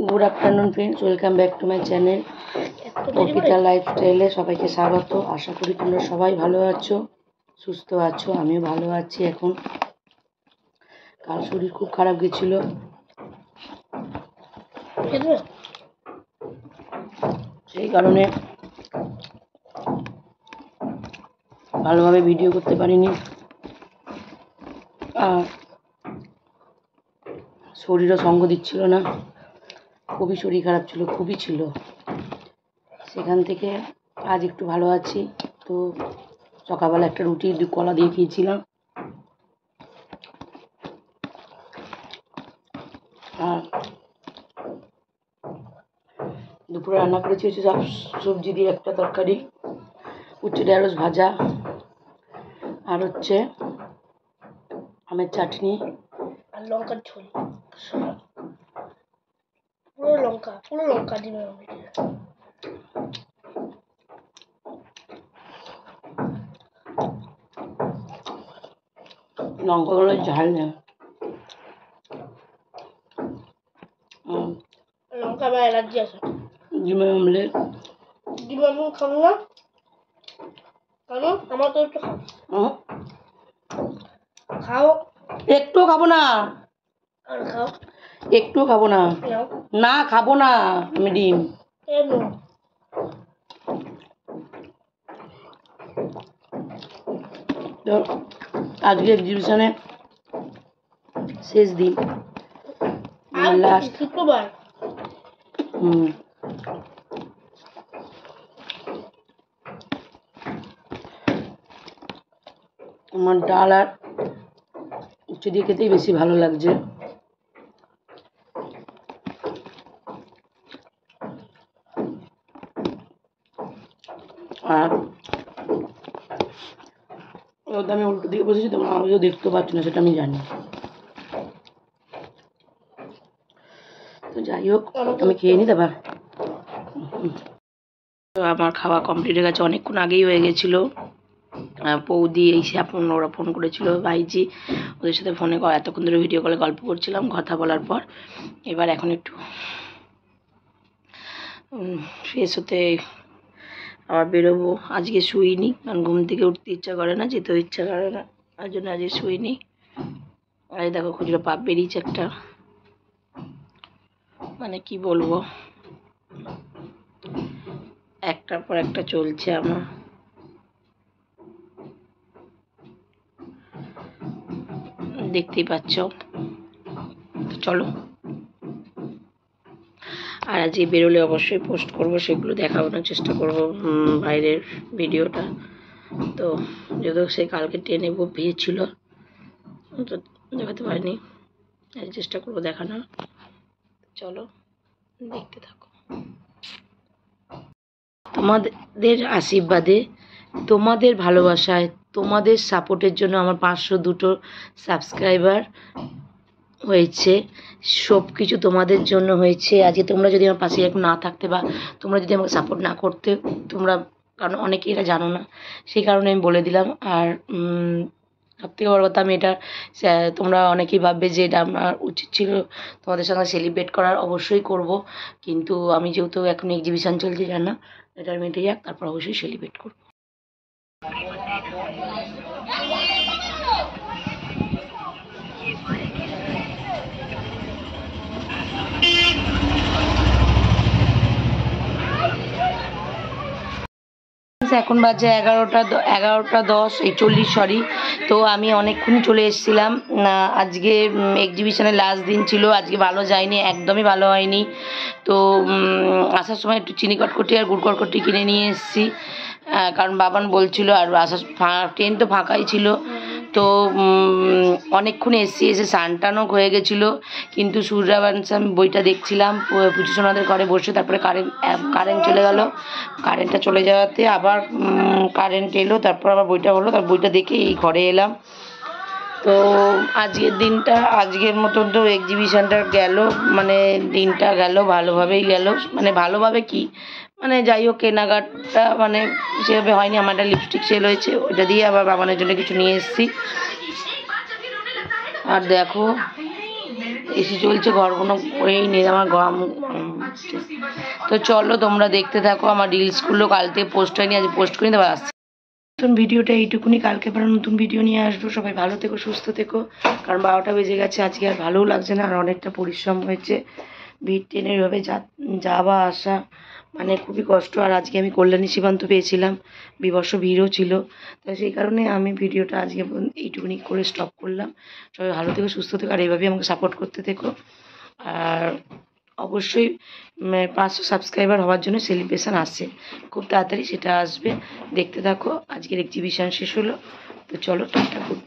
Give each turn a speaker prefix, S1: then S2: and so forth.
S1: Good afternoon friends, welcome back to my channel Arpita लाइफस्टाइले सबाइके स्वागत। आशा करी তোমরা সবাই ভালো আছো, সুস্থ আছো। আমিও ভালো আছি। এখন কাল শরীর খুব খারাপ গেছিল, সেই কারণে ভালোভাবে ভিডিও করতে পারিনি। আর শরীরও সঙ্গ দিচ্ছিল না, খুবই শরীর খারাপ ছিল, খুবই ছিল। সেখান থেকে আজ একটু ভালো আছি। তো সকালবেলা একটা রুটি কলা দিয়ে খেয়েছিলাম। আর দুপুরে রান্না করেছি হচ্ছে সব সবজি দিয়ে একটা তরকারি, উচ্ছে ঢেঁড়স ভাজা, আর হচ্ছে আমের চাটনি
S2: আর লঙ্কার ঝোল। পুরো লঙ্কা দিবে।
S1: লঙ্কাগুলো ঝাল নেই,
S2: লঙ্কা বা অ্যালার্জি আছে।
S1: ডিমের অমলেট।
S2: ডিম আমি খাবো না, কারণ আমার তো একটু খাও।
S1: একটু খাবো না,
S2: আর খাও।
S1: একটু খাবো না, না খাবো না আমি ডিম।
S2: কেন?
S1: তো আজকে এক্সিবিশনে শেষ দিন, লাস্ট
S2: শুক্রবার।
S1: আমার ডাল আর উচ্ছে দিয়ে খেতেই বেশি ভালো লাগছে। আর আমি উল্টো দিকে বসেছি, তোমরা আমিও দেখতে পাচ্ছি না, সেটা আমি জানি। তো যাই হোক, আমি খেয়ে নিই তারপর। তো আমার খাওয়া কমপ্লিট হয়ে গেছে, অনেকক্ষণ আগেই হয়ে গেছিলো। বৌদি এসে ওরা ফোন করেছিল, ভাইজি, ওদের সাথে ফোনে এতক্ষণ ধরে ভিডিও কলে গল্প করছিলাম। কথা বলার পর এবার এখন একটু ফ্রেশ হতে আবার বেরোবো। আজকে শুইনি, কারণ ঘুম থেকে উঠতে ইচ্ছা করে না, যেতেও ইচ্ছা করে না, তার জন্য আজকে শুইনি। আর দেখো খুচরো পাপ বেরিয়েছে একটা, মানে কি বলবো, একটার পর একটা চলছে আমার। দেখতেই পাচ্ছ। চলো, আর আজকে বেরোলে অবশ্যই পোস্ট করব, সেগুলো দেখানোর চেষ্টা করব, বাইরের ভিডিওটা। তো যদিও সে কালকে ট্রেনে ভিড় ছিল, তো দেখাতে পারিনি, চেষ্টা করব দেখানোর। চলো দেখতে থাকো। তোমাদের আশীর্বাদে, তোমাদের ভালোবাসায়, তোমাদের সাপোর্টের জন্য আমার 502 সাবস্ক্রাইবার হয়েছে। সব কিছু তোমাদের জন্য হয়েছে। আজকে তোমরা যদি আমার পাশে এখন না থাকতে, বা তোমরা যদি আমাকে সাপোর্ট না করতে, তোমরা, কারণ অনেকেই এটা জানো না, সেই কারণে আমি বলে দিলাম। আর সবথেকে বড় কথা, আমি এটা, তোমরা অনেকেই ভাববে যে এটা আমার উচিত ছিল তোমাদের সঙ্গে সেলিব্রেট করার, অবশ্যই করব, কিন্তু আমি যেহেতু এখন এক্সিবিশন চলছে, জানা এটা মিটে যাক, তারপর অবশ্যই সেলিব্রেট করব। এখন বাজে 11:10, 40, সরি। তো আমি অনেকক্ষণ চলে এসেছিলাম। আজকে এক্সিবিশনের লাস্ট দিন ছিল, আজকে ভালো যায়নি, একদমই ভালো হয়নি। তো আসার সময় একটু চিনি কটকটি আর গুড় কটকটি কিনে নিয়ে এসেছি, কারণ বাবান বলছিল। আর আসার ট্রেন তো ফাঁকাই ছিল। তো অনেকক্ষণ এসে সানটানও হয়ে গেছিলো, কিন্তু সূর্যবংশী বইটা দেখছিলাম পুজো সোনাদের ঘরে বসে। তারপরে কারেন্ট চলে গেল। কারেন্টটা চলে যাওয়াতে আবার কারেন্ট এলো, তারপর আবার বইটা হলো, তার বইটা দেখে এই ঘরে এলাম। তো আজকের দিনটা, আজকের মতন তো এক্সিবিশনটা গেল, মানে দিনটা গেল ভালোভাবেই গেল। মানে ভালোভাবে কি, মানে যাই হোক, কেনাকাটা মানে সেভাবে হয়নি। আমার একটা লিপস্টিক সেল হয়েছে, ওটা দিয়ে আবার বাবানের জন্য কিছু নিয়ে এসেছি। আর দেখো এসি চলছে, ঘর কোনো করেই নেই আমার গরম। তো চলো তোমরা দেখতে থাকো, আমার রিলসগুলো কাল থেকে পোস্ট হয়নি, আজ পোস্ট করি, দেওয়া আসছে নতুন ভিডিওটা এইটুকুনি। কালকে পরে নতুন ভিডিও নিয়ে আসবো। সবাই ভালো থেকো, সুস্থ থেকো, কারণ 12টা বেজে গেছে, আজকে আর ভালোও লাগছে না, আর অনেকটা পরিশ্রম হয়েছে। ভিড় ট্রেনের এভাবে যাওয়া আসা মানে খুবই কষ্ট। আর আজকে আমি কল্যাণী সীমান্ত পেয়েছিলাম, বিবর্ষ ভিড়ও ছিল, তো সেই কারণে আমি ভিডিওটা আজকে এইটুকুনি করে স্টপ করলাম। সবাই ভালো থেকো, সুস্থ থেকো, আর এইভাবেই আমাকে সাপোর্ট করতে থেকো। আর অবশ্যই 500 সাবস্ক্রাইবার হওয়ার জন্য সেলিব্রেশন আসছে খুব তাড়াতাড়ি, সেটা আসবে, দেখতে থাকো। আজকের এক্সিবিশন শেষ হলো, তো চলো টাটা, গুড।